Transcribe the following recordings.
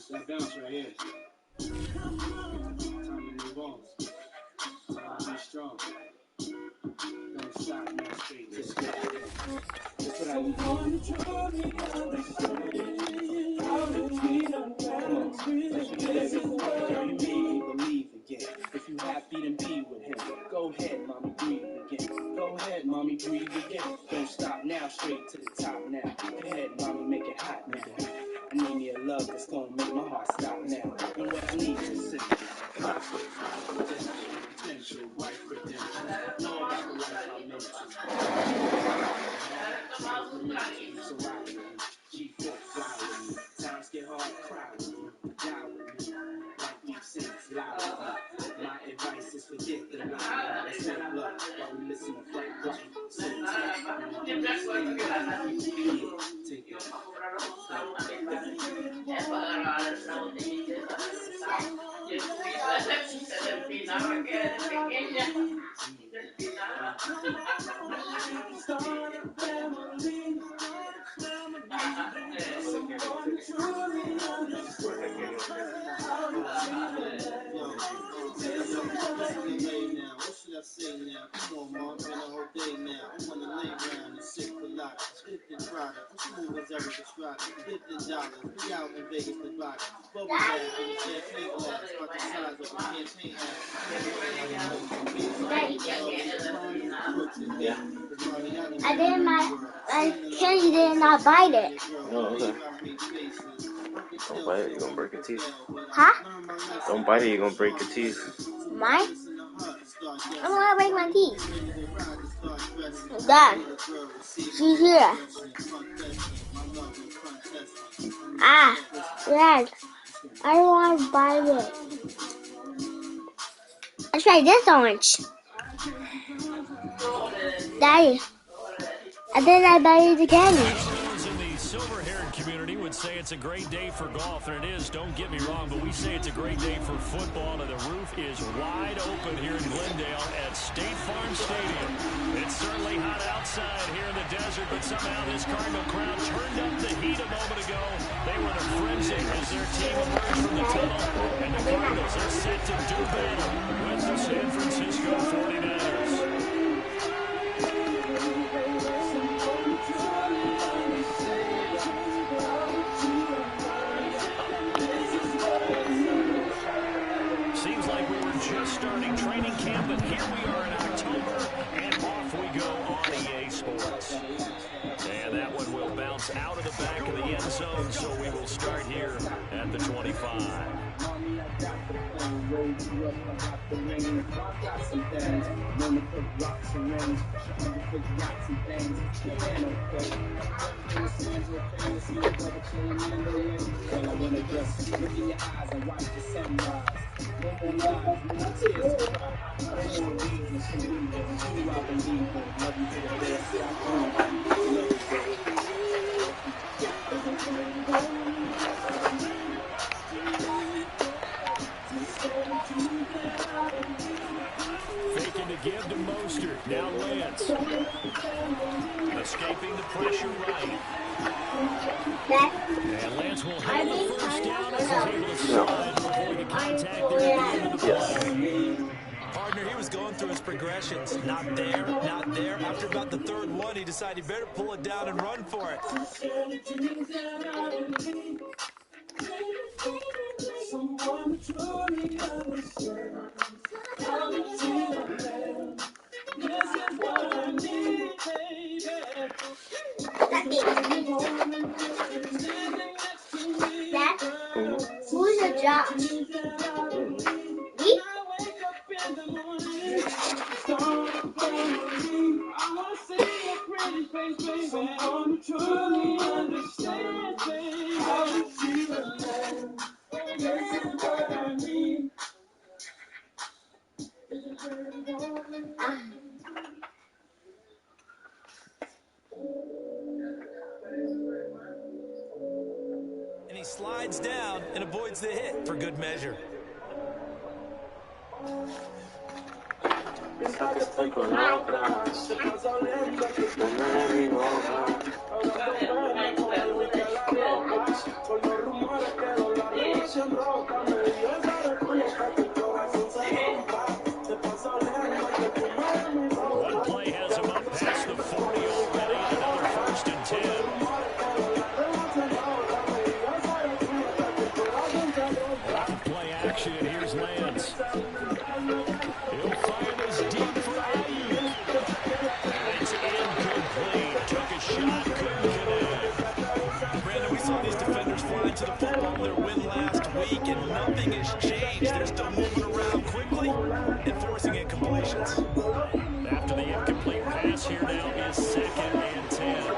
That bounce right here. Time to move on. Be strong. Don't stop, no straight. That's what I need. Believe again. If you happy, then be with him. Go ahead, mommy, breathe again. Go ahead, mommy, breathe again. Don't stop now, straight to the top now. Go ahead, mommy, make it hot now. I need me a love that's gonna make my heart stop now. And what I need is simple. Potential, wife redemption. Know about the life I'm into. So ride with me. G4, fly with me. Times get hard, cry with me. Die with me. Like deep sins, lie with me. My advice is forget the lie. Let's make love while we listen to Frank Bush. So take it. What should I say now? Come on, mom, been a whole day now. I wanna lay around and sip a lot. Dipped in product, I'm smooth as Eric Estrada. Dipped in dollars, we out in Vegas, Nevada. Bubble bath in the champagne glass, about the size of a campaign I Kenny did not bite it. Oh, okay. Don't bite it, you're gonna break your teeth. Huh? Don't bite it, you're gonna break your teeth. Mine? I'm gonna break my teeth. Dad, she's here. Ah, Dad, I don't want to bite it. Let's try this orange. Daddy, and then I bite it again. Would say it's a great day for golf, and it is, don't get me wrong, but we say it's a great day for football, and the roof is wide open here in Glendale at State Farm Stadium. It's certainly hot outside here in the desert, but somehow this Cardinal crowd turned up the heat a moment ago. They were in a frenzy as their team emerged from the tunnel, and the Cardinals are set to do battle with the San Francisco 49ers. Seems like we were just starting training camp, but here we are in October, and off we go on EA Sports. And that one will bounce out of the back of the end zone, so we will start here at the 25. Faking to give to Mostert. Now Lance. Escaping the pressure right. And Lance will have the first down as he's able to slide before the contact there at the end of the play. Partner, he was going through his progressions. Not there, not there. After about the third one, he decided he better pull it down and run for it. Dad, who's a judge? Someone truly understands, baby. How you feel, man. This is what I need. And he slides down and avoids the hit for good measure. Piensa que estoy con otra. One play has him up past the 40 already. Another 1st and 10. Off of play action, and here's Lance. He'll fire this deep for Ayuk. And it's incomplete. Took a shot, couldn't connect. Brandon, we saw these defenders fly to the football in their win last week, and nothing has changed. They're still moving around quickly and forcing incompletions. After the incomplete pass, here now is 2nd and 10.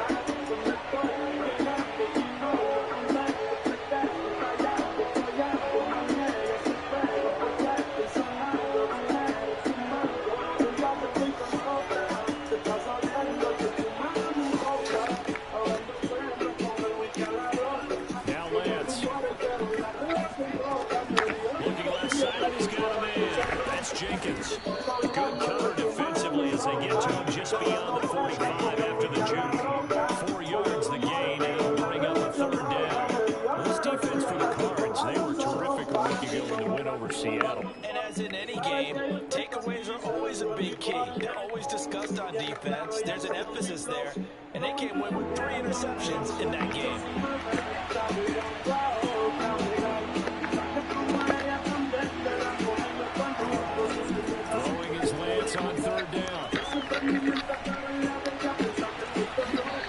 Jenkins. Good cover defensively as they get to him just beyond the 45 after the juke. 4 yards the gain, and it'll bring up a 3rd down. Well, this defense for the Cards, they were terrific a week ago in the win over Seattle. And as in any game, takeaways are always a big key. They're always discussed on defense. There's an emphasis there, and they came away with 3 interceptions in that game. On 3rd down.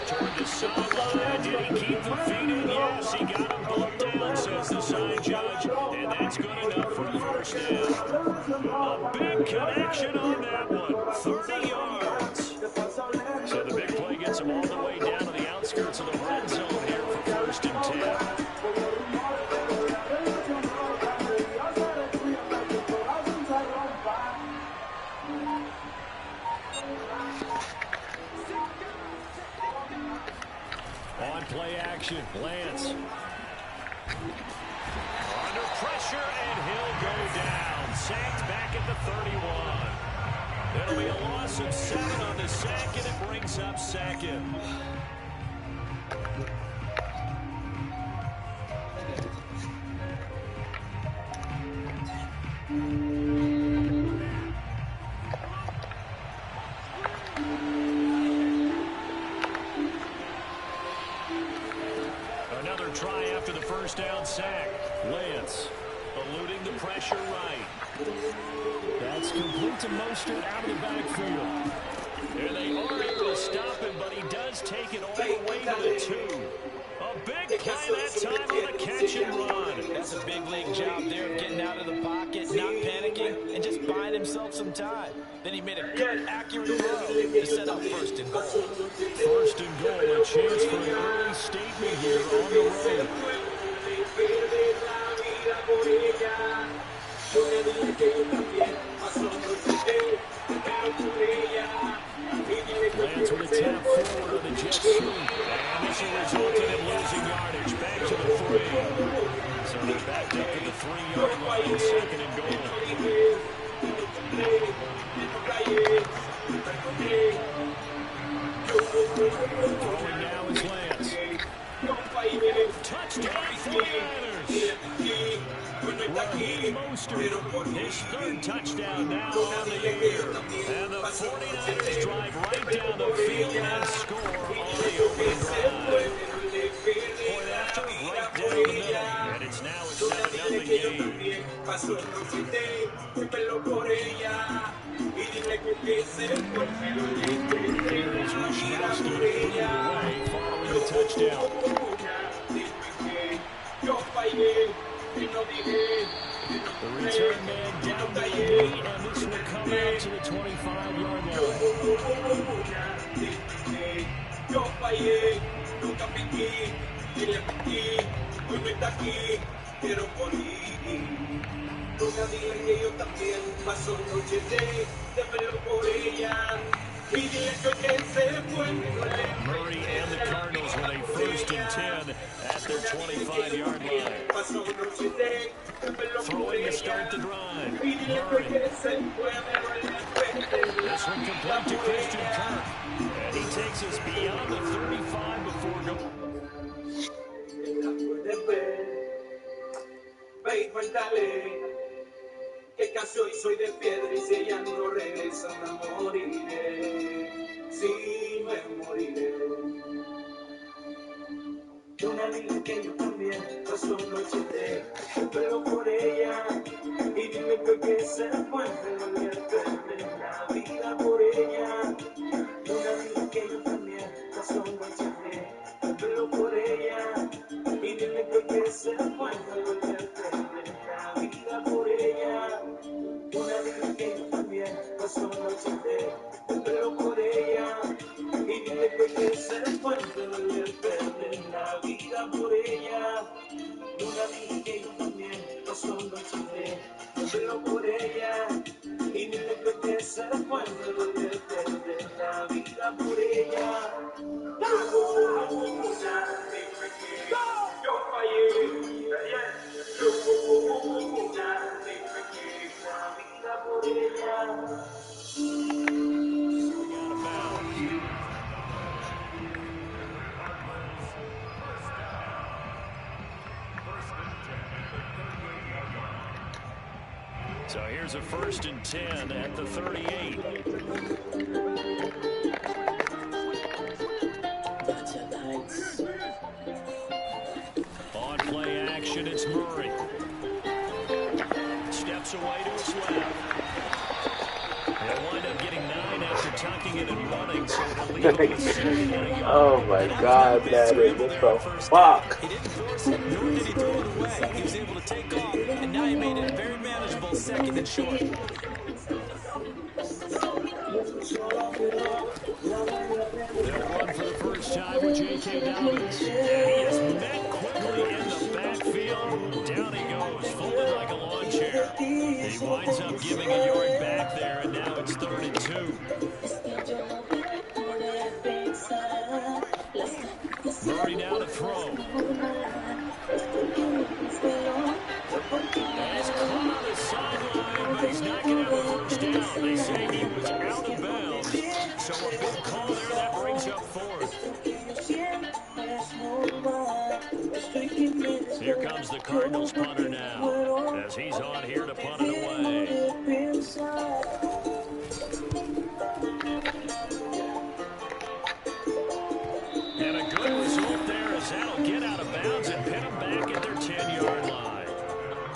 Toward the sideline. Did he keep the feet in? Yes, he got him both down, says the sign judge. And that's good enough for a 1st down. A big connection on that one. 30 yards. So the big play gets him all the way down to the outskirts of the red zone here for 1st and 10. On play action, Lance. Under pressure, and he'll go down. Sacked back at the 31. It'll be a loss of 7 on the sack, and it brings up 2nd. Another try after the 1st down sack. Lance eluding the pressure right. That's complete to Mostert out of the backfield. There they are able to stop him, but he does take it all the way to the 2. A big play that time on the catch and run. That's a big league job there of getting out of the pocket, not panicking, and just buying himself some time. Then he made a good, accurate throw to set up 1st and goal. 1st and goal, a chance for an early statement here on the road. Lance with a tap forward on the jet sweep. And this will result in him losing yardage. Back to the 3. So they're backed up to the 3-yard line, 2nd and goal. Throwing now is Lance. Touchdown 49ers. Mostert, his 3rd touchdown now on the year. And the 49ers drive right down the field and score on the opening drive. Point after, right down the middle. And it's now a 7-0 game. Here is Rashowski away following the touchdown. The return man down to the knee, and this will come out to the 25-yard line. fallé, nunca piqué, y le piqué, hoy no está aquí, quiero morir. Nunca dile que yo también paso noches de pelo por ella, y dile que se fue, me duele. Murray and the Cardinals with a 1st and 10 at their 25-yard line. Throwing to start the drive. Murray. This one complete to Christian Kirk. And he takes us beyond the 35 before going. Que casi hoy soy de piedra y si ella no regresa me moriré, sí me moriré. Una amiga que yo también pasó noche de pero por ella y dime que se fue me perder la vida por ella. Una amiga que yo también pasó noche de pero por ella y dime que se fue me perder la vida por ella. Una amiga que yo también pasó noche de pero por ella y dime que se fue me perder la vida por ella. Una amiga que yo también pasó noche de pero por ella y dime que se fue me perder la vida por ella. Yo fallé, la vida por ella. So here's a 1st and 10 at the 38. On play action, it's Murray. Steps away to his left. He'll wind up getting 9 after tucking it and running, so it'll leave him with 7 and a yard. Oh my God, that is what the fuck. He didn't force it, nor did he throw it away. He was able to take off, and now he made it very manageable, 2nd and short. They'll run for the first time with J.K. Dobbins. And he is met quickly in the backfield. Down he goes, folded like a lawn chair. He winds up giving a yard back there, and now it's 3rd and 2. Murray now to throw. And he's caught on the sideline, but he's not going to have a first down. They say he was out of bounds. So a big call there that brings up 4th. Here comes the Cardinals punter now, as he's on here to punt it away. And a good result there as that'll get out of bounds and pin them back at their 10-yard line.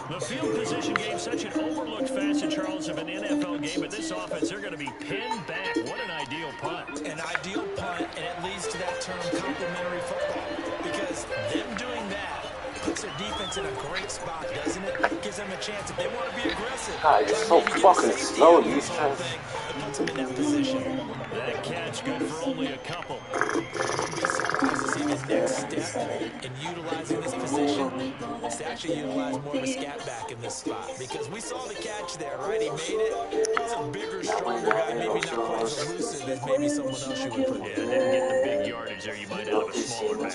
The field position game, such an overlooked facet, Charles, of an NFL game, but this offense, they're going to be pinned back. What an ideal punt. An ideal punt, and it leads to that term complementary football, because them doing that puts their defense in a great spot, doesn't it? Gives them a chance if they want to be aggressive. God, it's so fucking slow these times. It puts them in that position. That catch good for only a couple. Be surprised to see the next step in utilizing this position. It's to actually utilize more of a scat back in this spot, because we saw the catch there, right? He made it. He's a bigger, stronger guy, maybe not quite as elusive as maybe someone else you would put. Yeah, didn't get the big yardage there. You might have a smaller back.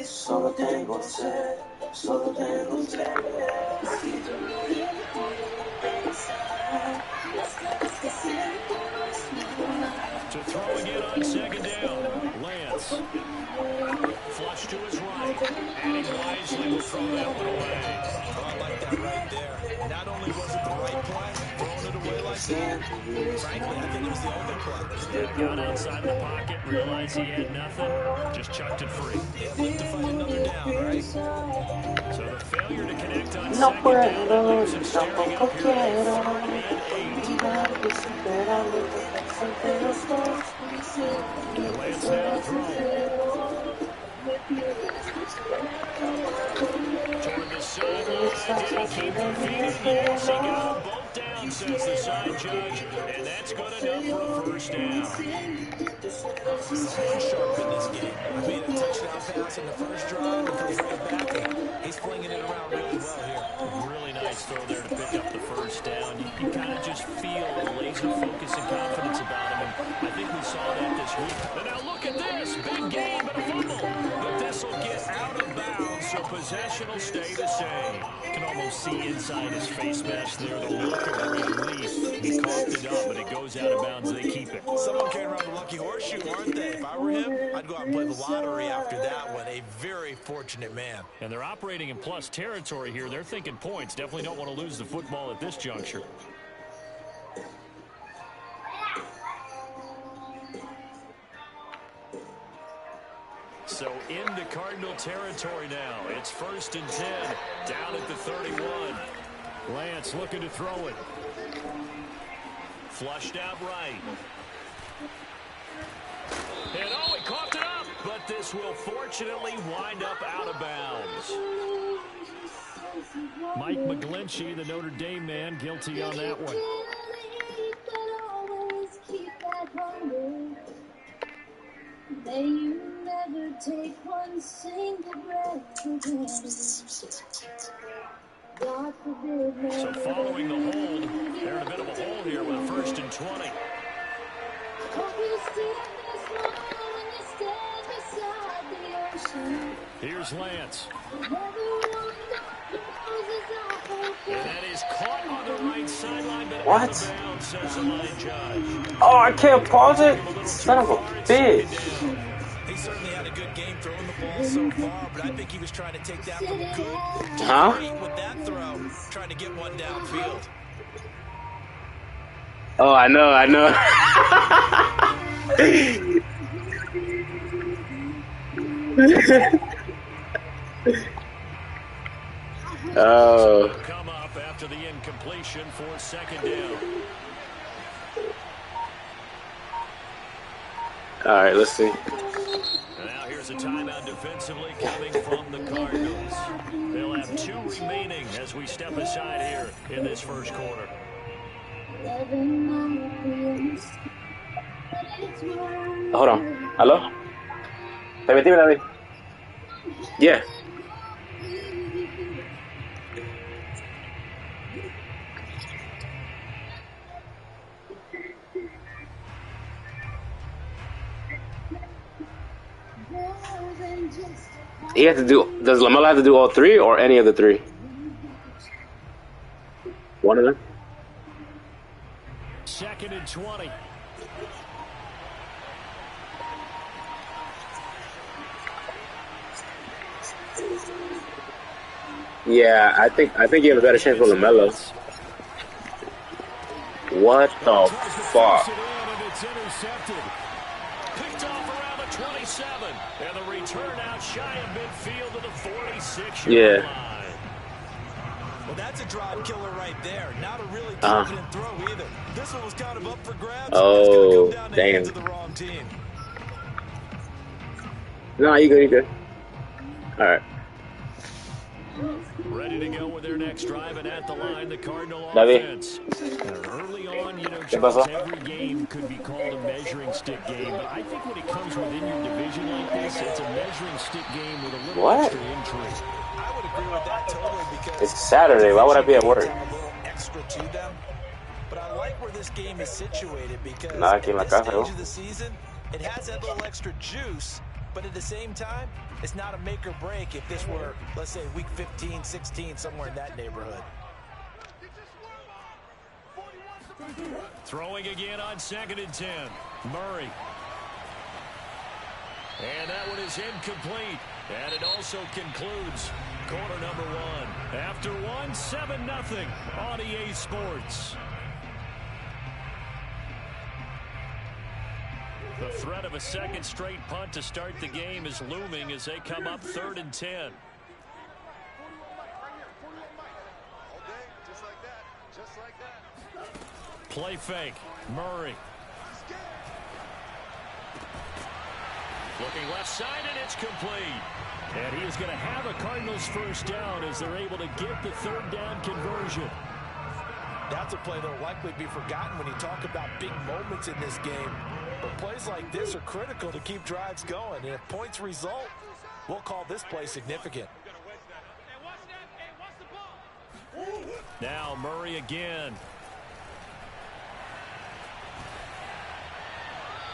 Solo tengo sed, solo tengo sed. To throw again on 2nd down. Lance. Flush to his right. And he wisely will throw that one away. Oh, I like that right there. Not only was it the right play, throwing it away like that, frankly, I think it was the only play. Got outside the pocket, realized he had nothing, just chucked it free. It looked to find another down, right? So the failure to connect on 2nd down leaves him staring up here at 3rd and 8. Lance now to throw. Toward the sidelines, did he keep their feet in? Yes, he got them both down down, says the side judge, and that's good enough for a first down. Someone sharp in this game. He made a touchdown pass on the first drive and comes right back, and he's flinging it around really well here. Really nice throw there to pick up the first down. You kind of just feel laser focus and confidence about him, and I think we saw that this week. But now look at this. Big game, but a fumble. But this will get out of bounds, so possession will stay the same. You can almost see inside his face mask there the look of relief. He coughed it up, but it goes out of bounds. They keep it. Someone carrying around the lucky horseshoe, aren't they? If I were him, I'd go out and play the lottery after that one. A very fortunate man. And they're operating in plus territory here. They're thinking points. Definitely don't want to lose the football at this juncture. So into Cardinal territory now. It's 1st and 10, down at the 31. Lance looking to throw it. Flushed out right. And oh, he coughed it up, but this will fortunately wind up out of bounds. Mike McGlinchey, the Notre Dame man, guilty on that one. May you never take one single breath for granted. God forbid. So following the hold, they're in a bit of a hole here with 1st and 20. Here's Lance. And that is caught on the right sideline, but What? out of bounds, says the line judge. Oh, I can't pause it? Son of a bitch. He certainly had a good game throwing the ball so far, but I think he was trying to take that from good to Huh? great with that throw, trying to get one downfield. Oh, I know. Oh. Come up after the incompletion for 2nd down. All right, let's see. And now here's a timeout defensively coming from the Cardinals. They'll have 2 remaining as we step aside here in this first quarter. Hold on. Hello? Permíteme, David. Yeah. He has to do. Does Lamelo have to do all 3 or any of the 3? One of them. 2nd and 20. Yeah, I think you have a better chance with Lamelo. What the fuck? It's intercepted. Picked off around the 27. And the return out shy of midfield to the 46-yard line. Well, that's a drive killer right there. Not a really confident throw either. This one was kind of up for grabs. Oh, come down the damn. hands of the wrong team. No, you good. All right. Ready to go with their next drive, and at the line, the Cardinal David. offense. Early on, you know, ¿Qué pasó? Charles, every game could be called a measuring stick game, but I think when it comes within your division like this, it's a measuring stick game with a little What? extra intrigue. I would agree with that totally because It's Saturday. Why would I be at work? have a little extra to them. But I like where this game is situated because Nada, at aquí en la this casa, stage ¿no? of the season, it has that little extra juice. But at the same time, it's not a make or break if this were, let's say, week 15, 16, somewhere in that neighborhood. Throwing again on 2nd and 10. Murray. And that one is incomplete. And it also concludes quarter number 1. After 1, 7-0 on EA Sports. The threat of a second straight punt to start the game is looming as they come up 3rd and 10. Play fake. Murray. Looking left side, and it's complete. And he is going to have a Cardinals first down as they're able to get the 3rd down conversion. That's a play that will likely be forgotten when you talk about big moments in this game. But plays like this are critical to keep drives going. And if points result, we'll call this play significant. Now Murray again.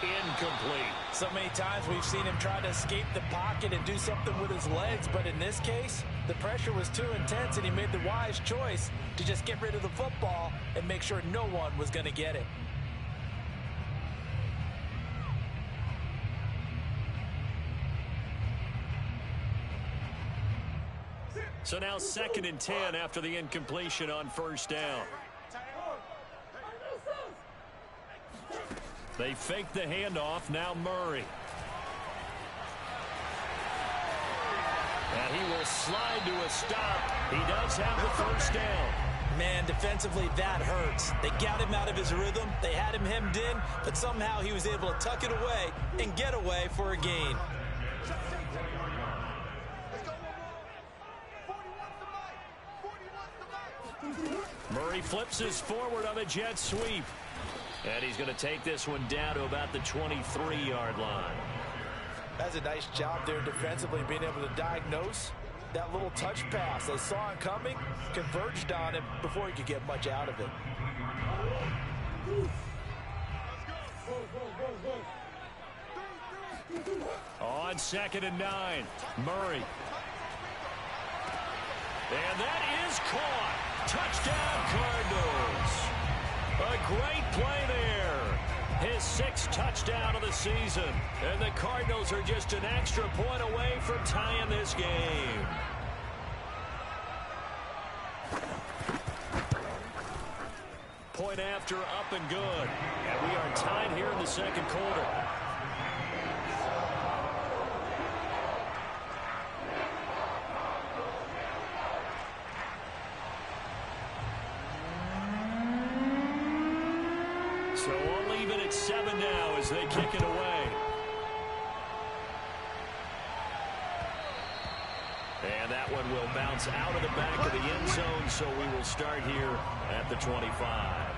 Incomplete. So many times we've seen him try to escape the pocket and do something with his legs, but in this case, the pressure was too intense and he made the wise choice to just get rid of the football and make sure no one was going to get it. So now 2nd and 10 after the incompletion on first down. They fake the handoff. Now Murray. And he will slide to a stop. He does have the first down. Man, defensively, that hurts. They got him out of his rhythm. They had him hemmed in, but somehow he was able to tuck it away and get away for a gain. Murray flips his forward on a jet sweep. And he's going to take this one down to about the 23-yard line. That's a nice job there defensively, being able to diagnose that little touch pass. They saw it coming, converged on him before he could get much out of it. On 2nd and 9, Murray. And that is caught. Touchdown, Cardinals. A great play there. His 6th touchdown of the season. And the Cardinals are just an extra point away from tying this game. Point after, up and good. And we are tied here in the 2nd quarter. So we'll leave it at 7 now as they kick it away. And that one will bounce out of the back of the end zone, so we will start here at the 25.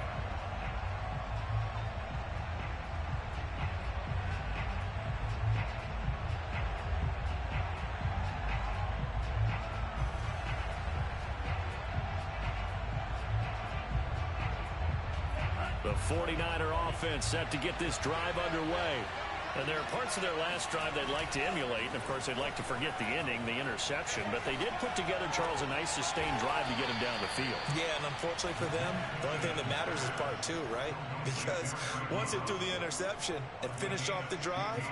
The 49er offense set to get this drive underway. And there are parts of their last drive they'd like to emulate. And, of course, they'd like to forget the ending, the interception. But they did put together, Charles, a nice sustained drive to get him down the field. Yeah, and unfortunately for them, the only thing that matters is part 2, right? Because once they threw the interception and finished off the drive,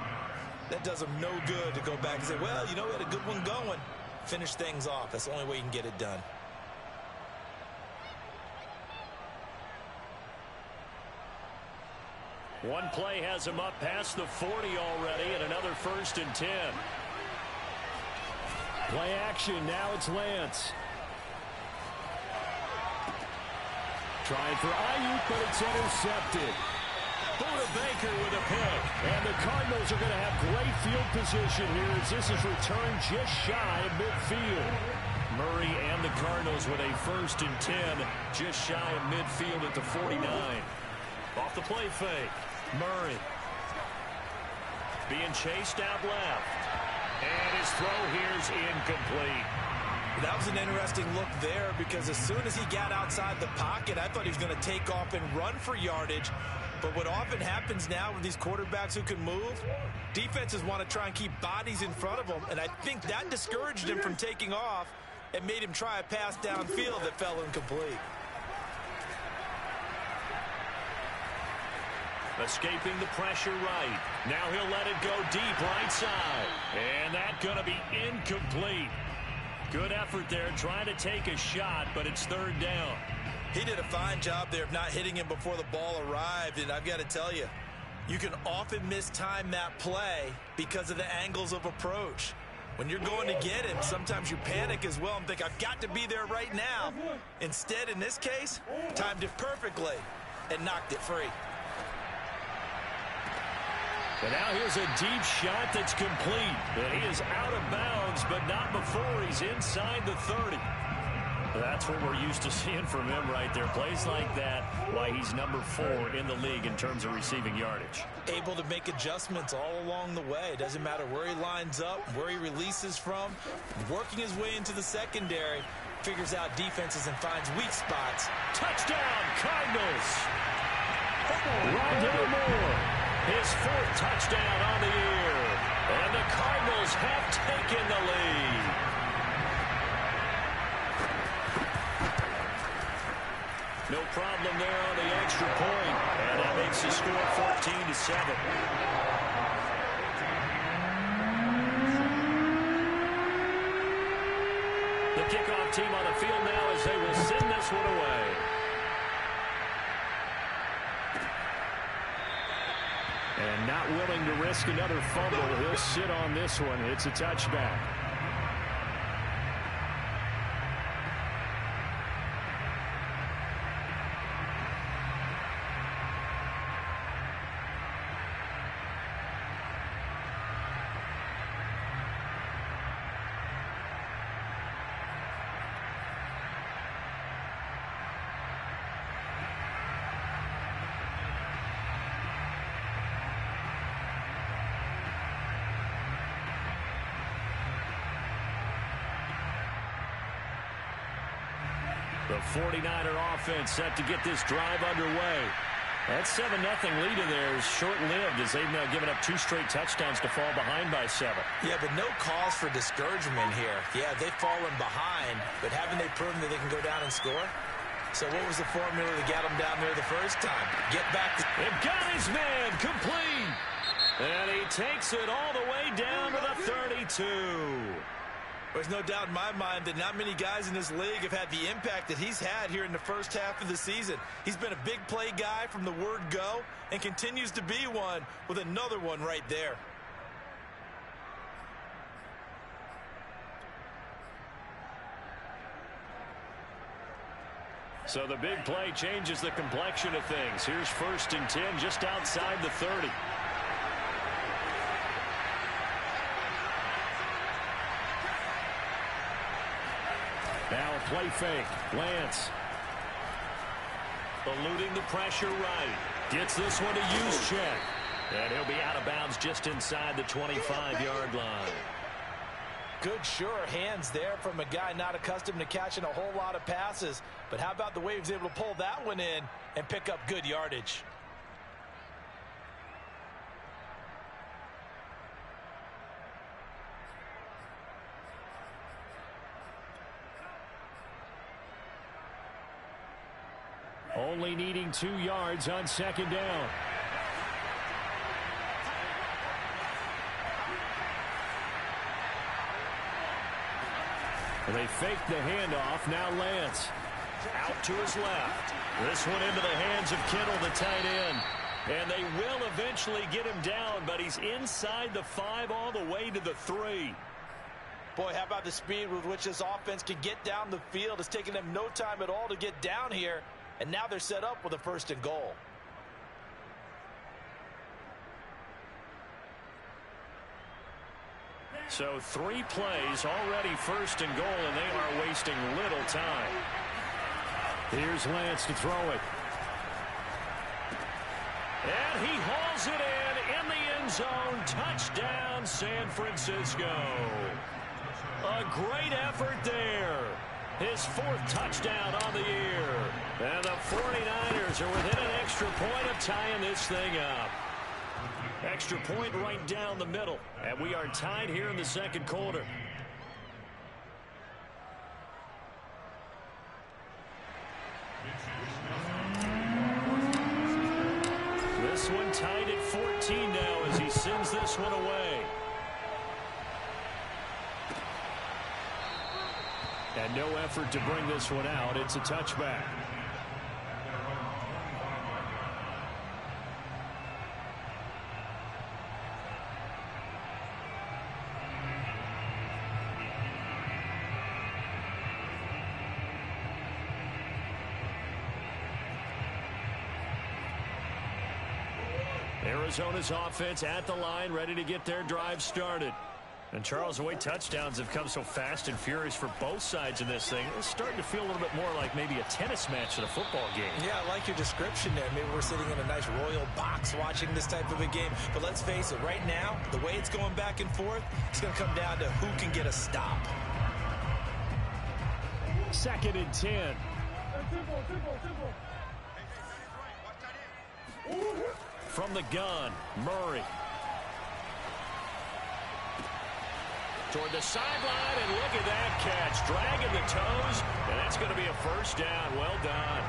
that does them no good to go back and say, well, you know, we had a good one going. Finish things off. That's the only way you can get it done. One play has him up past the 40 already, and another 1st and 10. Play action. Now it's Lance. Trying for Ayuk, but it's intercepted. Buda Baker with a pick. And the Cardinals are going to have great field position here as this is returned just shy of midfield. Murray and the Cardinals with a 1st and 10, just shy of midfield at the 49. Off the play fake. Murray being chased out left. And his throw here's incomplete. That was an interesting look there because as soon as he got outside the pocket, I thought he was going to take off and run for yardage. But what often happens now with these quarterbacks who can move, defenses want to try and keep bodies in front of them. And I think that discouraged him from taking off and made him try a pass downfield that fell incomplete. Escaping the pressure right. Now he'll let it go deep right side. And that's going to be incomplete. Good effort there trying to take a shot, but it's 3rd down. He did a fine job there of not hitting him before the ball arrived. And I've got to tell you, you can often mistime that play because of the angles of approach. When you're going to get him, sometimes you panic as well and think, I've got to be there right now. Instead, in this case, timed it perfectly and knocked it free. And now here's a deep shot that's complete. And he is out of bounds, but not before he's inside the 30. That's what we're used to seeing from him right there. Plays like that, why he's number 4 in the league in terms of receiving yardage. Able to make adjustments all along the way. Doesn't matter where he lines up, where he releases from. Working his way into the secondary. Figures out defenses and finds weak spots. Touchdown, Cardinals! Rondell Moore, his 4th touchdown on the year. And the Cardinals have taken the lead. No problem there on the extra point. And that makes the score 14-7. The kickoff team on the field now as they will send this one away. And not willing to risk another fumble. He'll sit on this one. It's a touchback. The 49er offense set to get this drive underway. That 7-0 lead in there is short-lived as they've now given up 2 straight touchdowns to fall behind by 7. Yeah, but no cause for discouragement here. Yeah, they've fallen behind, but haven't they proven that they can go down and score? So what was the formula to get them down there the first time? Get back to... They've got his man complete. And he takes it all the way down to the 32. There's no doubt in my mind that not many guys in this league have had the impact that he's had here in the first half of the season. He's been a big play guy from the word go and continues to be one with another one right there. So the big play changes the complexion of things. Here's 1st and 10 just outside the 30. Now a play fake. Lance. Eluding the pressure right. Gets this one to use check. And he'll be out of bounds just inside the 25-yard line. Good, sure hands there from a guy not accustomed to catching a whole lot of passes. But how about the way he was able to pull that one in and pick up good yardage? Only needing 2 yards on 2nd down. They fake the handoff. Now Lance. Out to his left. This one into the hands of Kittle, the tight end. And they will eventually get him down, but he's inside the 5 all the way to the 3. Boy, how about the speed with which this offense can get down the field? It's taken them no time at all to get down here. And now they're set up with a 1st and goal. So 3 plays, already 1st and goal, and they are wasting little time. Here's Lance to throw it. And he hauls it in the end zone. Touchdown, San Francisco. A great effort there. His 4th touchdown on the year. And the 49ers are within an extra point of tying this thing up. Extra point right down the middle. And we are tied here in the 2nd quarter. This one tied at 14 now as he sends this one away. And no effort to bring this one out. It's a touchback. Arizona's offense at the line, ready to get their drive started. And, Charles, the way touchdowns have come so fast and furious for both sides in this thing, it's starting to feel a little bit more like maybe a tennis match than a football game. Yeah, I like your description there. Maybe we're sitting in a nice royal box watching this type of a game. But let's face it, right now, the way it's going back and forth, it's going to come down to who can get a stop. 2nd and 10. From the gun, Murray. Toward the sideline, and look at that catch. Dragging the toes, and that's going to be a first down. Well done.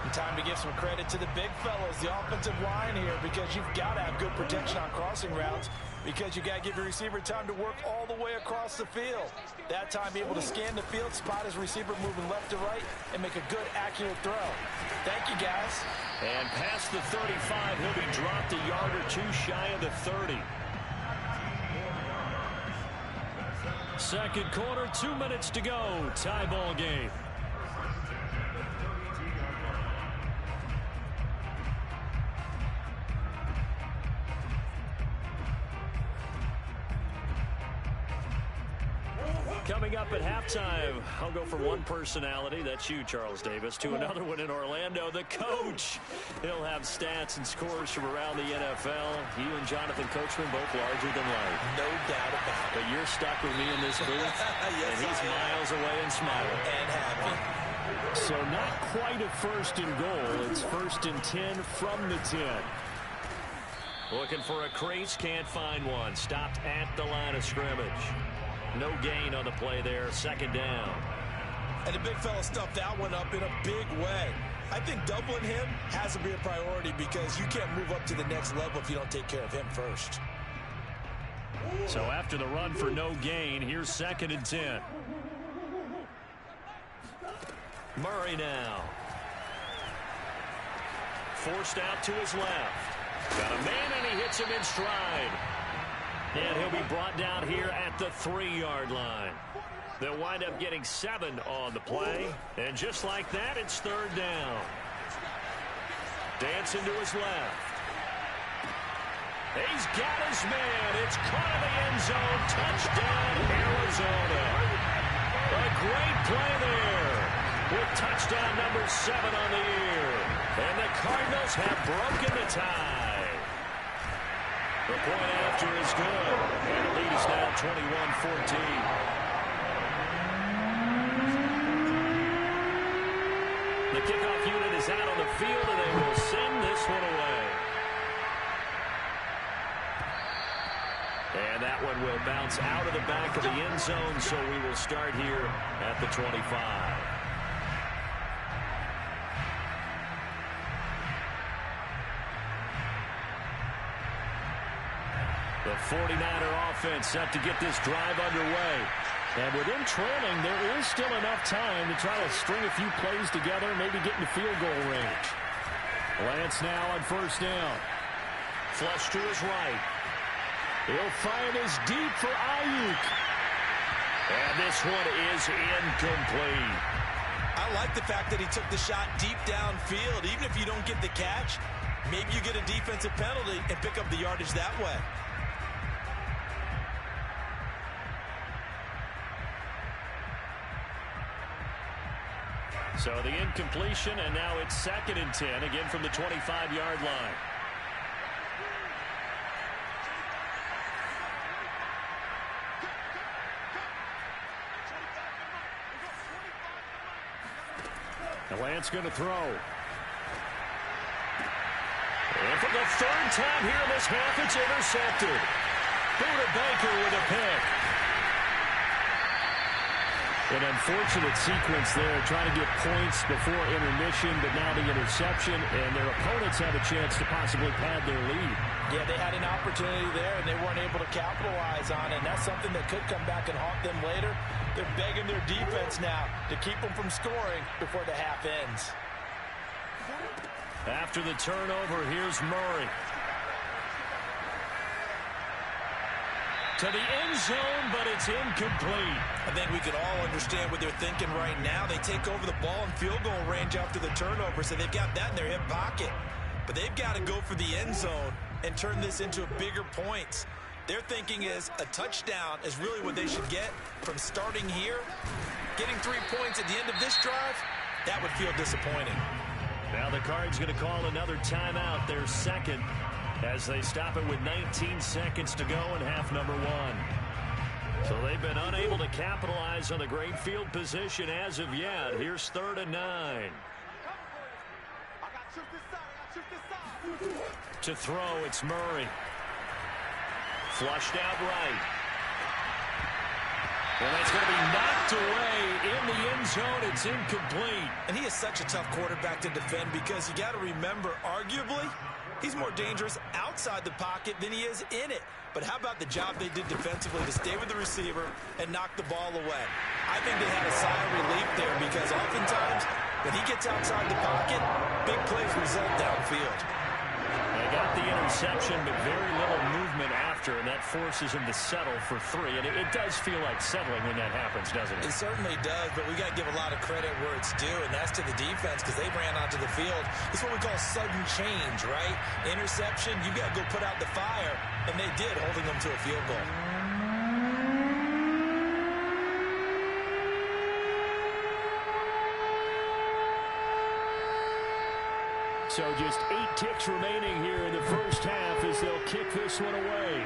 And time to give some credit to the big fellows, the offensive line here, because you've got to have good protection on crossing routes, because you got to give your receiver time to work all the way across the field. That time, be able to scan the field, spot his receiver moving left to right, and make a good, accurate throw. Thank you, guys. And past the 35, he'll be dropped a yard or two shy of the 30. Second quarter, 2 minutes to go. Tie ball game. Coming up at halftime, I'll go from one personality, that's you, Charles Davis, to another one in Orlando, the coach. He'll have stats and scores from around the NFL. You and Jonathan Coachman both larger than life. No doubt about it. But you're stuck with me in this booth, Yes, and he's miles away and smiling. And happy. So not quite a 1st and goal. It's 1st and 10 from the 10. Looking for a crease, can't find one. Stopped at the line of scrimmage. No gain on the play there. 2nd down. And the big fella stuffed that one up in a big way. I think doubling him has to be a priority, because you can't move up to the next level if you don't take care of him first. So after the run for no gain, here's 2nd and 10. Murray now. Forced out to his left. Got a man, and he hits him in stride. And he'll be brought down here at the 3-yard line. They'll wind up getting 7 on the play. And just like that, it's 3rd down. Dancing to his left. He's got his man. It's caught in the end zone. Touchdown, Arizona. A great play there, with touchdown number 7 on the year. And the Cardinals have broken the tie. The point after is good, and the lead is now 21-14. The kickoff unit is out on the field, and they will send this one away. And that one will bounce out of the back of the end zone, so we will start here at the 25. The 49er offense set to get this drive underway. And with them trailing, there is still enough time to try to string a few plays together and maybe get into field goal range. Lance now on 1st down. Flush to his right. He'll fire this deep for Ayuk. And this one is incomplete. I like the fact that he took the shot deep downfield. Even if you don't get the catch, maybe you get a defensive penalty and pick up the yardage that way. So the incompletion, and now it's 2nd and 10, again from the 25-yard line. The Lance going to throw. And for the 3rd time here in this half, it's intercepted. Buda Baker with a pick. An unfortunate sequence there, trying to get points before intermission, but now the interception, and their opponents have a chance to possibly pad their lead. Yeah, they had an opportunity there, and they weren't able to capitalize on it, and that's something that could come back and haunt them later. They're begging their defense now to keep them from scoring before the half ends. After the turnover, here's Murray. To the end zone, but it's incomplete. I think we could all understand what they're thinking right now. They take over the ball in field goal range after the turnover, so they've got that in their hip pocket. But they've got to go for the end zone and turn this into a bigger points. Their thinking is a touchdown is really what they should get from starting here. Getting 3 points at the end of this drive, that would feel disappointing. Now the Cards going to call another timeout, their second, as they stop it with 19 seconds to go in half number 1. So they've been unable to capitalize on a great field position as of yet. Here's 3rd and 9. To throw, it's Murray. Flushed out right. And that's going to be knocked away in the end zone. It's incomplete. And he is such a tough quarterback to defend because you got to remember, arguably, he's more dangerous outside the pocket than he is in it. But how about the job they did defensively to stay with the receiver and knock the ball away? I think they had a sigh of relief there because oftentimes when he gets outside the pocket, big plays result downfield. They got the interception, but very little movement after, and that forces him to settle for 3. And it does feel like settling when that happens, doesn't it? It certainly does, but we got to give a lot of credit where it's due, and that's to the defense because they ran onto the field. It's what we call sudden change, right? Interception, you got to go put out the fire, and they did, holding them to a field goal. So just 8 ticks remaining here in the first half as they'll kick this one away.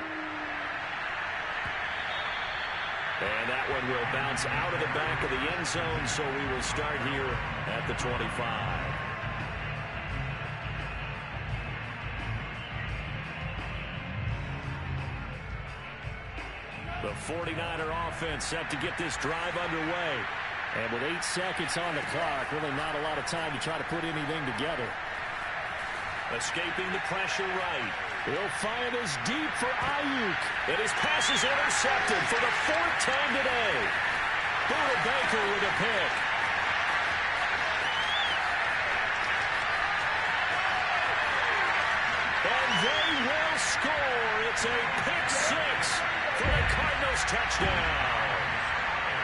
And that one will bounce out of the back of the end zone, so we will start here at the 25. The 49er offense set to get this drive underway. And with 8 seconds on the clock, really not a lot of time to try to put anything together. Escaping the pressure right. He'll find us deep for Ayuk. And his pass is intercepted for the 4th time today. Buda Baker with a pick. And they will score. It's a pick 6 for the Cardinals touchdown.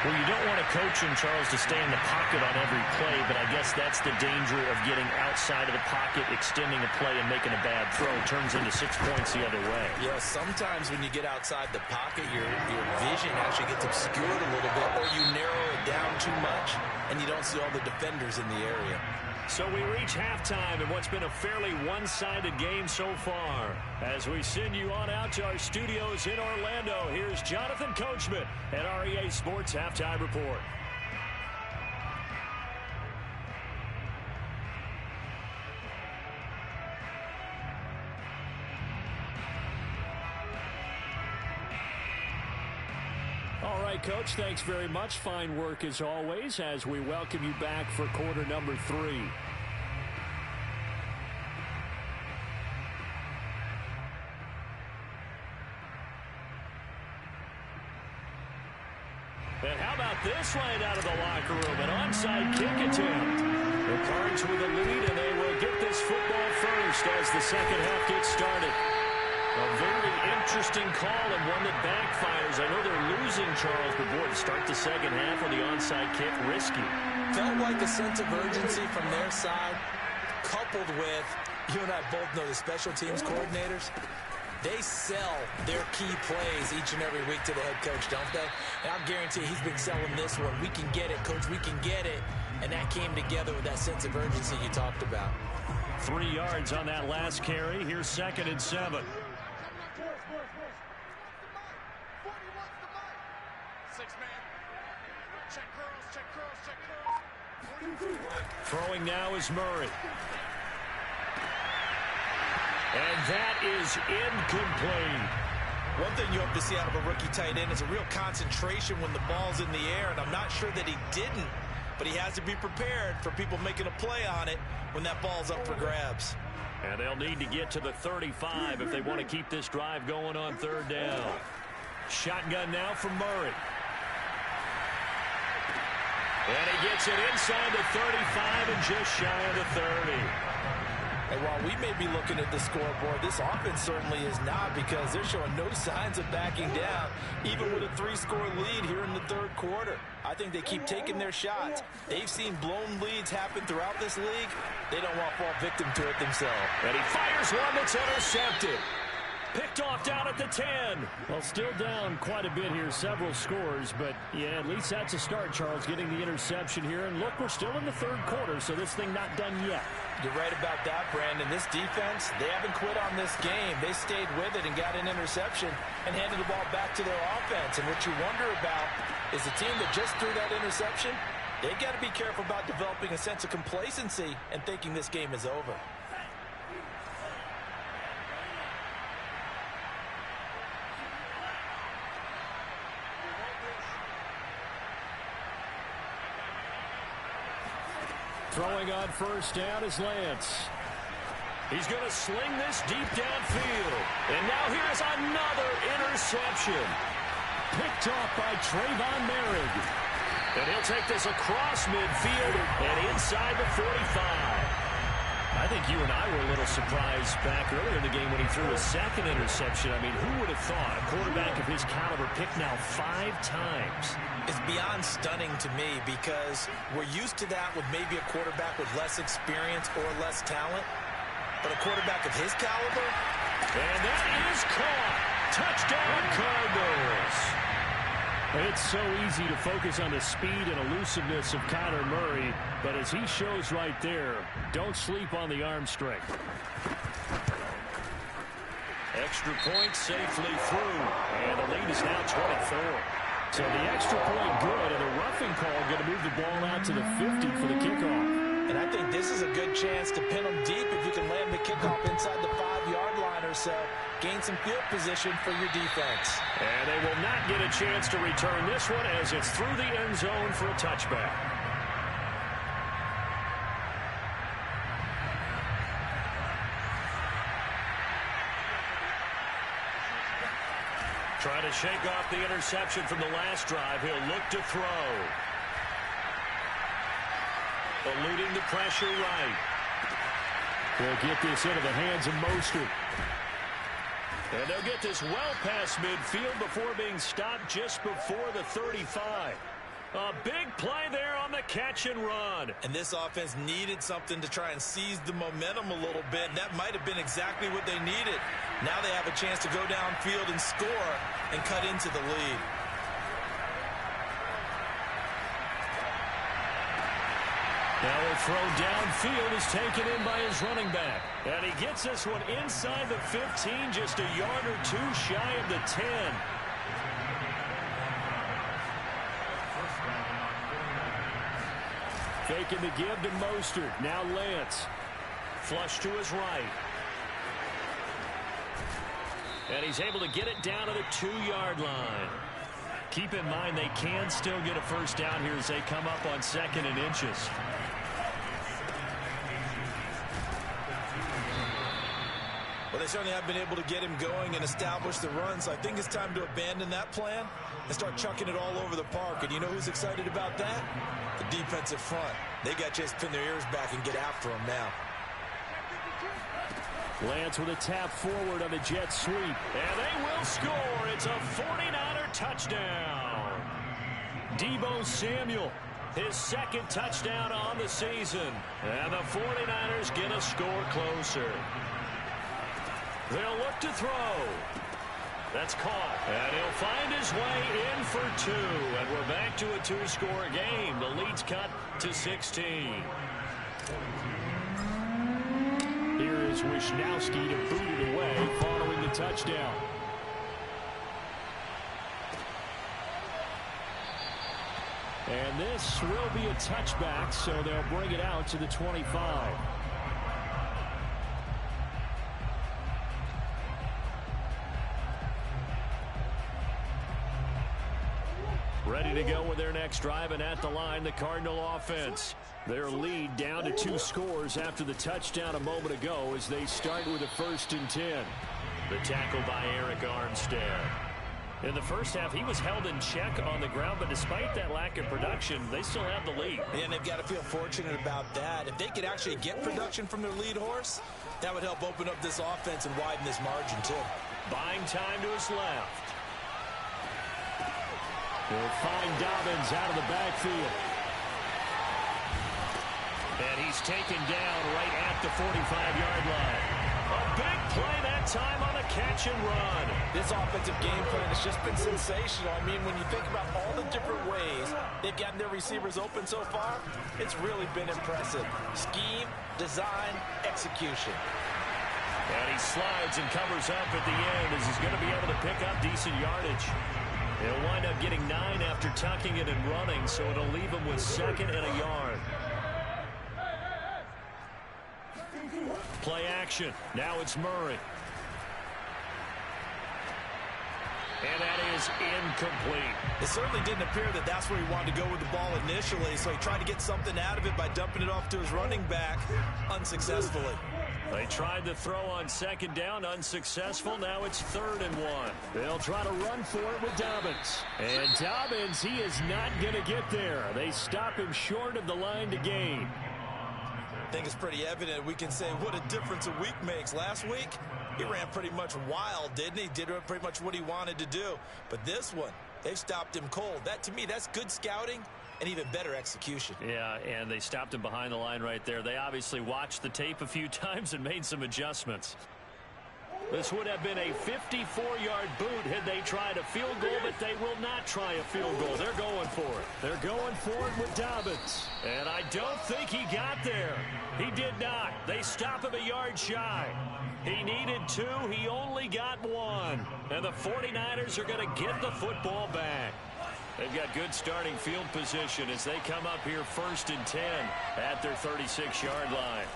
Well, you don't want a coach in Charles to stay in the pocket on every play, but I guess that's the danger of getting outside of the pocket, extending a play, and making a bad throw. Turns into 6 points the other way. Yeah, sometimes when you get outside the pocket, your vision actually gets obscured a little bit, or you narrow it down too much, and you don't see all the defenders in the area. So we reach halftime in what's been a fairly one-sided game so far. As we send you on out to our studios in Orlando, here's Jonathan Coachman at REA Sports Halftime Report. All right, Coach, thanks very much. Fine work as always as we welcome you back for quarter number 3. And how about this line out of the locker room? An onside kick attempt. The Cards with a lead, and they will get this football first as the second half gets started. A very interesting call and one that backfires. I know they're losing, Charles, but boy, to start the second half with the onside kick, risky. Felt like a sense of urgency from their side, coupled with, you and I both know the special teams coordinators, they sell their key plays each and every week to the head coach, don't they? And I'll guarantee he's been selling this one. We can get it, Coach, we can get it. And that came together with that sense of urgency you talked about. 3 yards on that last carry. Here's 2nd and 7. Throwing now is Murray. And that is incomplete. One thing you hope to see out of a rookie tight end is a real concentration when the ball's in the air, and I'm not sure that he didn't, but he has to be prepared for people making a play on it when that ball's up for grabs. And they'll need to get to the 35 if they want to keep this drive going on 3rd down. Shotgun now from Murray. And he gets it inside the 35 and just shy of the 30. And while we may be looking at the scoreboard, this offense certainly is not, because they're showing no signs of backing down, even with a 3-score lead here in the 3rd quarter. I think they keep taking their shots. They've seen blown leads happen throughout this league. They don't want to fall victim to it themselves. And he fires one that's intercepted. Picked off down at the 10. Well, still down quite a bit here, several scores, but yeah, at least that's a start, Charles, getting the interception here. And look, we're still in the third quarter, so this thing not done yet. You're right about that, Brandon. This defense, they haven't quit on this game. They stayed with it and got an interception and handed the ball back to their offense. And what you wonder about is the team that just threw that interception, they got to be careful about developing a sense of complacency and thinking this game is over. Throwing on first down is Lance. He's going to sling this deep downfield. And now here's another interception. Picked off by Trayvon Merrick. And he'll take this across midfield and inside the 45. I think you and I were a little surprised back earlier in the game when he threw his second interception. I mean, who would have thought a quarterback of his caliber picked now 5 times? It's beyond stunning to me because we're used to that with maybe a quarterback with less experience or less talent. But a quarterback of his caliber? And that is caught. Touchdown, Cardinals. It's so easy to focus on the speed and elusiveness of Kyler Murray, but as he shows right there, don't sleep on the arm strength. Extra point safely through, and the lead is now 24. So the extra point good, and the roughing call going to move the ball out to the 50 for the kickoff. And I think this is a good chance to pin them deep if you can land the kickoff inside the 5-yard line or so. Gain some field position for your defense. And they will not get a chance to return this one as it's through the end zone for a touchback. Trying to shake off the interception from the last drive. He'll look to throw. Eluding the pressure right. They'll get this into the hands of Mostert. And they'll get this well past midfield before being stopped just before the 35. A big play there on the catch and run. And this offense needed something to try and seize the momentum a little bit, and that might have been exactly what they needed. Now they have a chance to go downfield and score and cut into the lead. Now a throw downfield is taken in by his running back. And he gets this one inside the 15, just a yard or two shy of the 10. Faking the give to Mostert. Now Lance. Flush to his right. And he's able to get it down to the 2-yard line. Keep in mind they can still get a first down here as they come up on 2nd and inches. Well, they certainly have been able to get him going and establish the run, so I think it's time to abandon that plan and start chucking it all over the park. And you know who's excited about that? The defensive front. They got to just pin their ears back and get after him now. Lance with a tap forward on the jet sweep. And they will score. It's a 49er touchdown. Deebo Samuel, his 2nd touchdown on the season. And the 49ers get a score closer. They'll look to throw. That's caught. And he'll find his way in for 2. And we're back to a 2-score game. The lead's cut to 16. Here is Wisnowski to boot it away following the touchdown. And this will be a touchback, so they'll bring it out to the 25. Ready to go with their next drive, and at the line, the Cardinal offense. Their lead down to 2 scores after the touchdown a moment ago as they start with a 1st and 10. The tackle by Eric Armstead. In the first half, he was held in check on the ground, but despite that lack of production, they still have the lead. And they've got to feel fortunate about that. If they could actually get production from their lead horse, that would help open up this offense and widen this margin, too. Buying time to his left. He'll find Dobbins out of the backfield. And he's taken down right at the 45-yard line. A big play that time on a catch and run. This offensive game plan has just been sensational. I mean, when you think about all the different ways they've gotten their receivers open so far, it's really been impressive. Scheme, design, execution. And he slides and covers up at the end as he's going to be able to pick up decent yardage. He'll wind up getting 9 after tucking it and running, so it'll leave him with 2nd and a yard. Play action. Now it's Murray. And that is incomplete. It certainly didn't appear that that's where he wanted to go with the ball initially, so he tried to get something out of it by dumping it off to his running back unsuccessfully. They tried to throw on 2nd down, unsuccessful. Now it's 3rd and 1. They'll try to run for it with Dobbins. And Dobbins, he is not going to get there. They stop him short of the line to gain. I think it's pretty evident. We can say what a difference a week makes. Last week, he ran pretty much wild, didn't he? Did pretty much what he wanted to do. But this one, they've stopped him cold. That, to me, that's good scouting and even better execution. Yeah, and they stopped him behind the line right there. They obviously watched the tape a few times and made some adjustments. This would have been a 54-yard boot had they tried a field goal, but they will not try a field goal. They're going for it. They're going for it with Dobbins. And I don't think he got there. He did not. They stop him a yard shy. He needed 2. He only got 1. And the 49ers are going to get the football back. They've got good starting field position as they come up here 1st and 10 at their 36-yard line.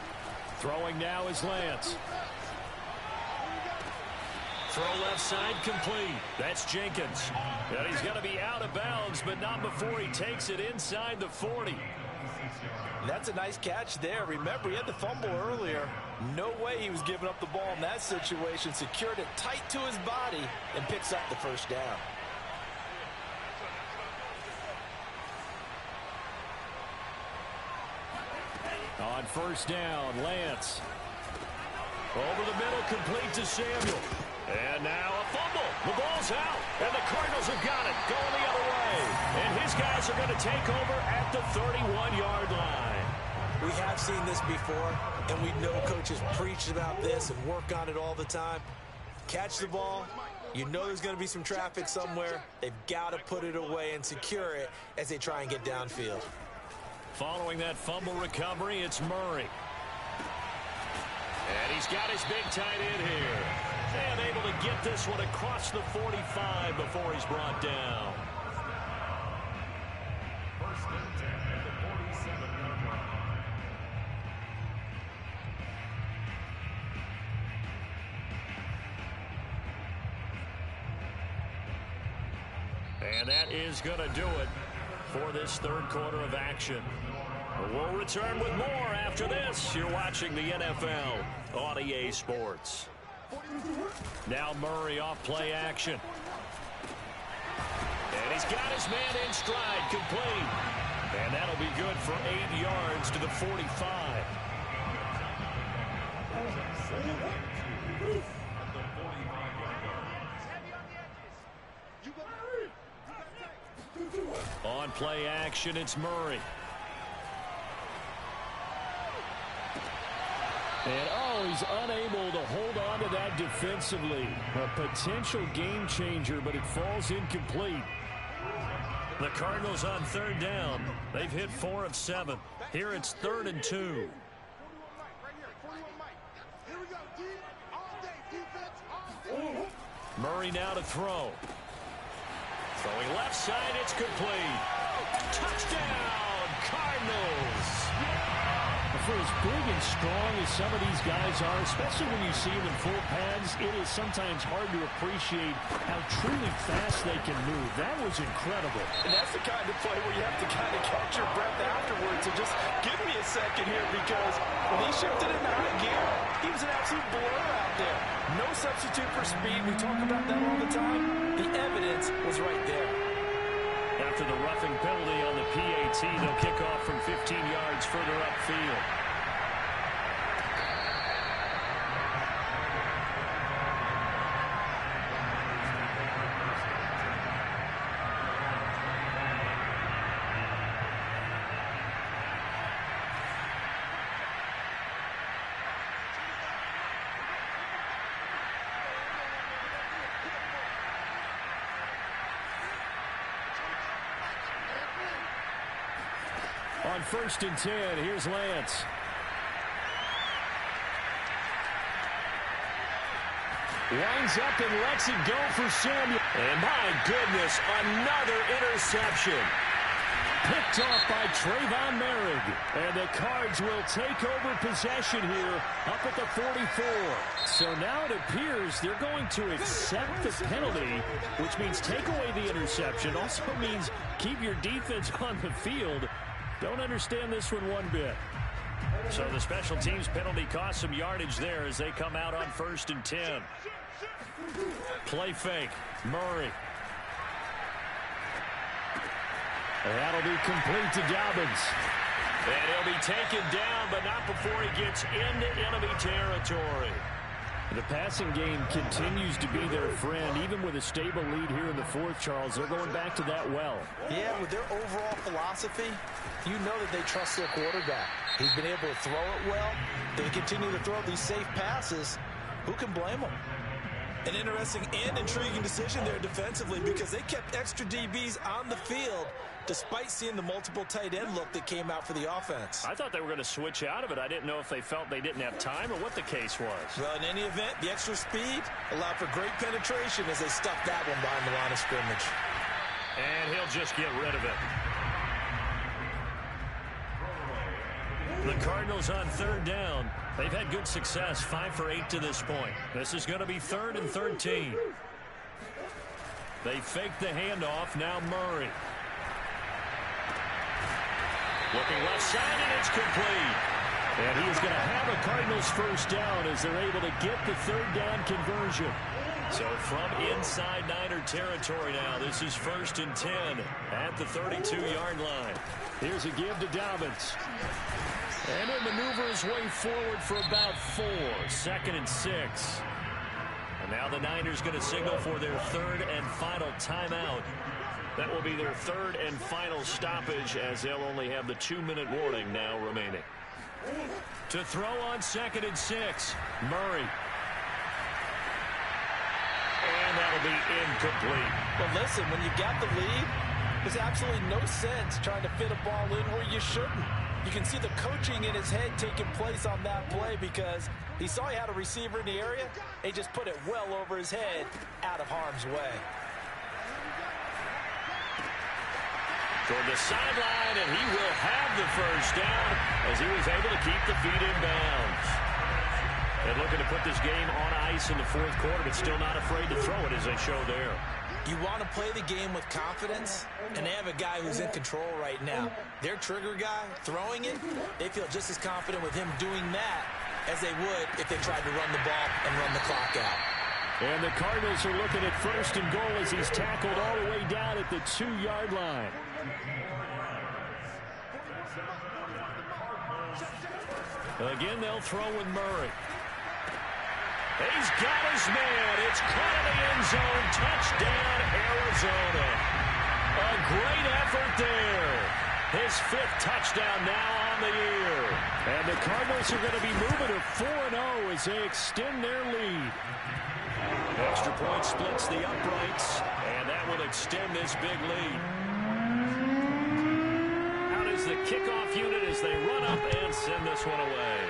Throwing now is Lance. Throw left side complete. That's Jenkins. And he's going to be out of bounds, but not before he takes it inside the 40. That's a nice catch there. Remember, he had the fumble earlier. No way he was giving up the ball in that situation. Secured it tight to his body and picks up the 1st down. On 1st down, Lance. Over the middle, complete to Samuel. And now a fumble. The ball's out. And the Cardinals have got it. Going the other way. And his guys are going to take over at the 31-yard line. We have seen this before, and we know coaches preach about this and work on it all the time. Catch the ball. You know there's going to be some traffic somewhere. They've got to put it away and secure it as they try and get downfield. Following that fumble recovery, it's Murray. And he's got his big tight end here. And able to get this one across the 45 before he's brought down. And that is going to do it for this 3rd quarter of action. We'll return with more after this. You're watching the NFL on EA Sports. Now Murray off play action. And he's got his man in stride, complete. And that'll be good for 8 yards to the 45. On play action, it's Murray. And, he's unable to hold on to that defensively. A potential game changer, but it falls incomplete. The Cardinals on 3rd down. They've hit 4 of 7. Here it's 3rd and 2. Murray now to throw. Throwing left side, it's complete. Touchdown, Cardinals! For as big and strong as some of these guys are, especially when you see them in full pads, it is sometimes hard to appreciate how truly fast they can move. That was incredible. And that's the kind of play where you have to kind of catch your breath afterwards. So just give me a second here, because when he shifted into high gear, he was an absolute blur out there. No substitute for speed. We talk about that all the time. The evidence was right there. After the roughing penalty on the PAT, they'll kick off from 15 yards further upfield. on 1st and 10. Here's Lance. Winds up and lets it go for Samuel. And my goodness, another interception. Picked off by Trayvon Merrick. And the Cards will take over possession here up at the 44. So now it appears they're going to accept the penalty, which means take away the interception. Also means keep your defense on the field. Don't understand this one bit. So the special teams penalty cost some yardage there as they come out on 1st and 10. Play fake. Murray. And that'll be complete to Dobbins. And he'll be taken down, but not before he gets into enemy territory. The passing game continues to be their friend. Even with a stable lead here in the 4th, Charles, they're going back to that well. Yeah, with their overall philosophy, you know that they trust their quarterback. He's been able to throw it well. They continue to throw these safe passes. Who can blame them? An interesting and intriguing decision there defensively because they kept extra DBs on the field despite seeing the multiple tight end look that came out for the offense. I thought they were going to switch out of it. I didn't know if they felt they didn't have time or what the case was. Well, in any event, the extra speed allowed for great penetration as they stuffed that one behind the line of scrimmage. And he'll just get rid of it. The Cardinals on 3rd down. They've had good success, 5 for 8 to this point. This is going to be 3rd and 13. They fake the handoff. Now Murray. Looking left side, and it's complete. And he is going to have a Cardinals 1st down as they're able to get the 3rd down conversion. So from inside Niner territory now, this is 1st and 10 at the 32-yard line. Here's a give to Dobbins. And he'll maneuver his way forward for about 4. 2nd and 6. And now the Niners going to signal for their 3rd and final timeout. That will be their 3rd and final stoppage as they'll only have the 2-minute warning now remaining. To throw on 2nd and 6, Murray. And that'll be incomplete. Well, listen, when you got the lead, there's absolutely no sense trying to fit a ball in where you shouldn't. You can see the coaching in his head taking place on that play because he saw he had a receiver in the area. He just put it well over his head out of harm's way. Toward the sideline, and he will have the 1st down as he was able to keep the feet in bounds. And looking to put this game on ice in the 4th quarter, but still not afraid to throw it as they show there. You want to play the game with confidence, and they have a guy who's in control right now. Their trigger guy, throwing it, they feel just as confident with him doing that as they would if they tried to run the ball and run the clock out. And the Cardinals are looking at 1st and goal as he's tackled all the way down at the 2-yard line. Again, they'll throw with Murray. He's got his man. It's caught in the end zone. Touchdown, Arizona. A great effort there. His 5th touchdown now on the year. And the Cardinals are going to be moving to 4-0 as they extend their lead. Extra point splits the uprights, and that will extend this big lead. Out is the kickoff unit as they run up and send this one away.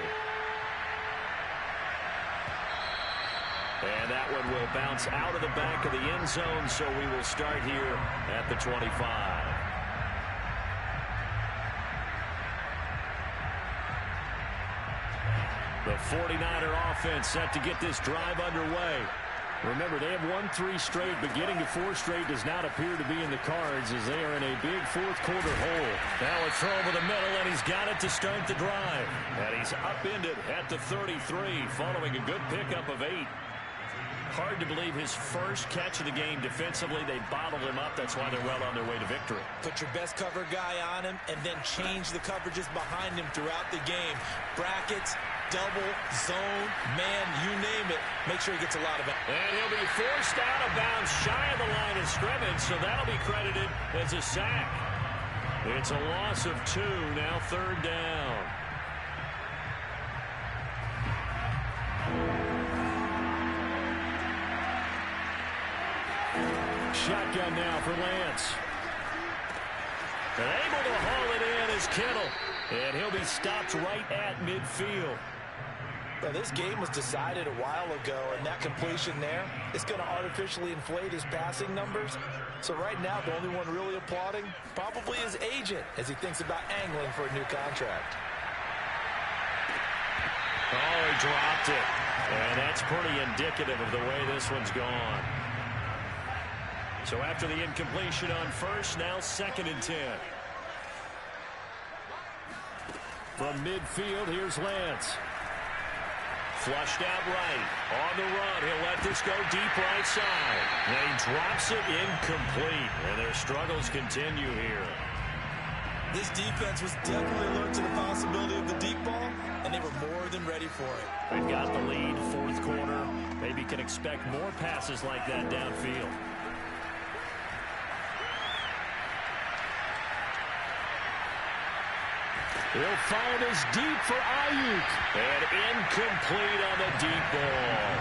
And that one will bounce out of the back of the end zone, so we will start here at the 25. The 49er offense set to get this drive underway. Remember, they have won 3 straight, but getting to 4 straight does not appear to be in the cards as they are in a big 4th quarter hole. Now a throw over the middle, and he's got it to start the drive. And he's upended at the 33, following a good pickup of 8. Hard to believe his first catch of the game defensively. They bottled him up. That's why they're well on their way to victory. Put your best cover guy on him and then change the coverages behind him throughout the game. Brackets, double, zone, man, you name it. Make sure he gets a lot of it. And he'll be forced out of bounds shy of the line of scrimmage, so that'll be credited as a sack. It's a loss of 2, now 3rd down. Shotgun now for Lance. And able to haul it in is Kittle, and he'll be stopped right at midfield. Well, this game was decided a while ago, and that completion there is going to artificially inflate his passing numbers. So right now, the only one really applauding probably his agent as he thinks about angling for a new contract. Oh, he dropped it. And that's pretty indicative of the way this one's gone. So after the incompletion on first, now 2nd and 10. From midfield, here's Lance. Flushed out right. On the run, he'll let this go deep right side. And he drops it incomplete. And their struggles continue here. This defense was definitely alert to the possibility of the deep ball, and they were more than ready for it. They've got the lead, 4th quarter. Maybe can expect more passes like that downfield. He'll fire this deep for Ayuk. And incomplete on the deep ball.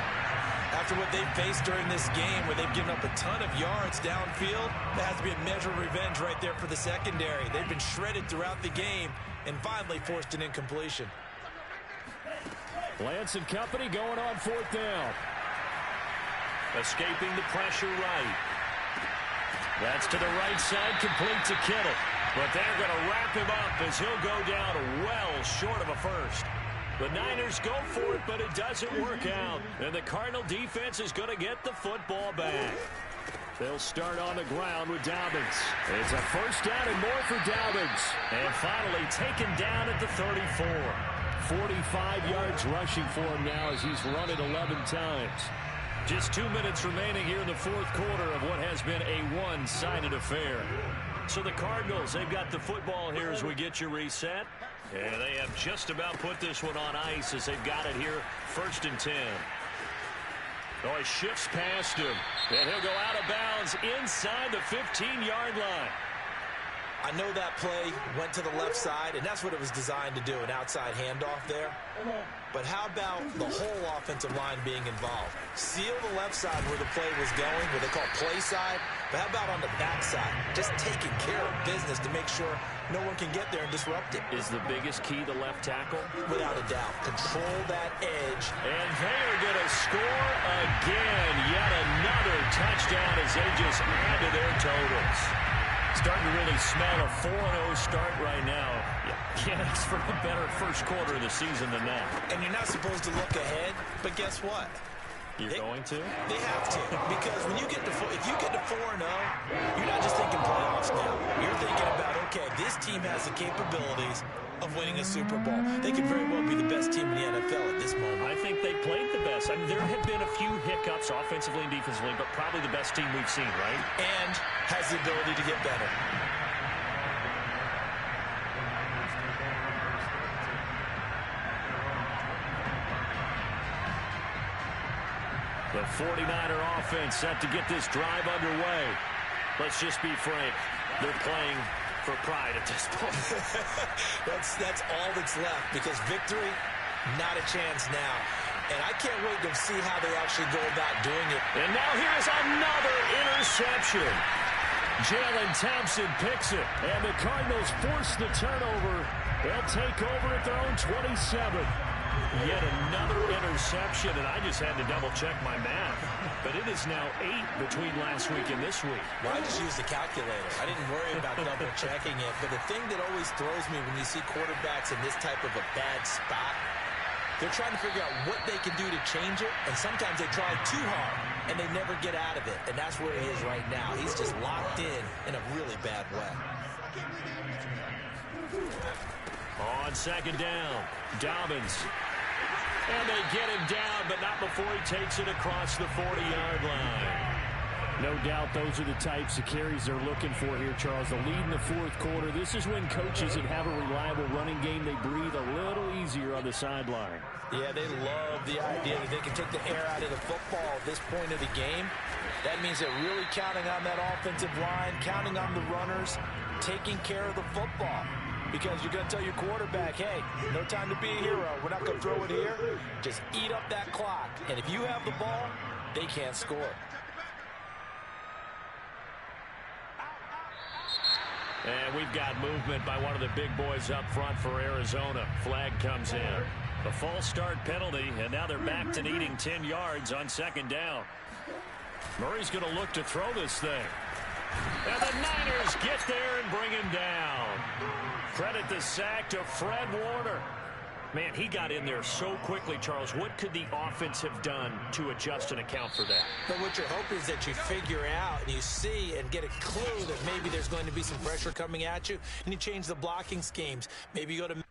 After what they've faced during this game, where they've given up a ton of yards downfield, that has to be a measure of revenge right there for the secondary. They've been shredded throughout the game and finally forced an incompletion. Lance and company going on 4th down. Escaping the pressure right. That's to the right side, complete to Kittle. But they're going to wrap him up as he'll go down well short of a first. The Niners go for it, but it doesn't work out. And the Cardinal defense is going to get the football back. They'll start on the ground with Dobbins. It's a 1st down and more for Dobbins. And finally taken down at the 34. 45 yards rushing for him now as he's run it 11 times. Just 2 minutes remaining here in the 4th quarter of what has been a one-sided affair. So the Cardinals, they've got the football here as we get you reset. And they have just about put this one on ice as they've got it here, 1st and 10. Oh, he shifts past him. And he'll go out of bounds inside the 15-yard line. I know that play went to the left side, and that's what it was designed to do, an outside handoff there. But how about the whole offensive line being involved? Seal the left side where the play was going, what they call play side. But how about on the back side? Just taking care of business to make sure no one can get there and disrupt it. Is the biggest key the left tackle? Without a doubt. Control that edge. And they are going to score again. Yet another touchdown as they just add to their totals. Starting to really smell a 4-0 start right now. You can't ask for a better 1st quarter of the season than that. And you're not supposed to look ahead, but guess what? You're going to? They have to. Because when you get to if you get to 4-0, you're not just thinking playoffs now. You're thinking about, okay, this team has the capabilities of winning a Super Bowl. They could very well be the best team in the NFL at this moment. I think they played the best. I mean, there have been a few hiccups offensively and defensively, but probably the best team we've seen, right? And has the ability to get better. The 49er offense set to get this drive underway. Let's just be frank. They're playing for pride at this point. that's all that's left, because victory, not a chance now. And I can't wait to see how they actually go about doing it. And now here's another interception. Jalen Thompson picks it, and the Cardinals force the turnover. They'll take over at their own 27. Yet another interception, and I just had to double-check my math. But it is now 8 between last week and this week. Well, I just used the calculator. I didn't worry about double-checking it. But the thing that always throws me when you see quarterbacks in this type of a bad spot, they're trying to figure out what they can do to change it, and sometimes they try too hard, and they never get out of it. And that's where he is right now. He's just locked in a really bad way. On 2nd down, Dobbins. And they get him down, but not before he takes it across the 40-yard line. No doubt those are the types of carries they're looking for here, Charles. The lead in the 4th quarter. This is when coaches that have a reliable running game, they breathe a little easier on the sideline. Yeah, they love the idea that they can take the air out of the football at this point of the game. That means they're really counting on that offensive line, counting on the runners, taking care of the football. Because you're going to tell your quarterback, hey, no time to be a hero. We're not going to throw it here. Just eat up that clock. And if you have the ball, they can't score. And we've got movement by one of the big boys up front for Arizona. Flag comes in. A false start penalty, and now they're back to needing 10 yards on second down. Murray's going to look to throw this thing. And the Niners get there and bring him down. Credit the sack to Fred Warner. Man, he got in there so quickly, Charles. What could the offense have done to adjust and account for that? But what you're hoping is that you figure out and you see and get a clue that maybe there's going to be some pressure coming at you, and you change the blocking schemes. Maybe you go to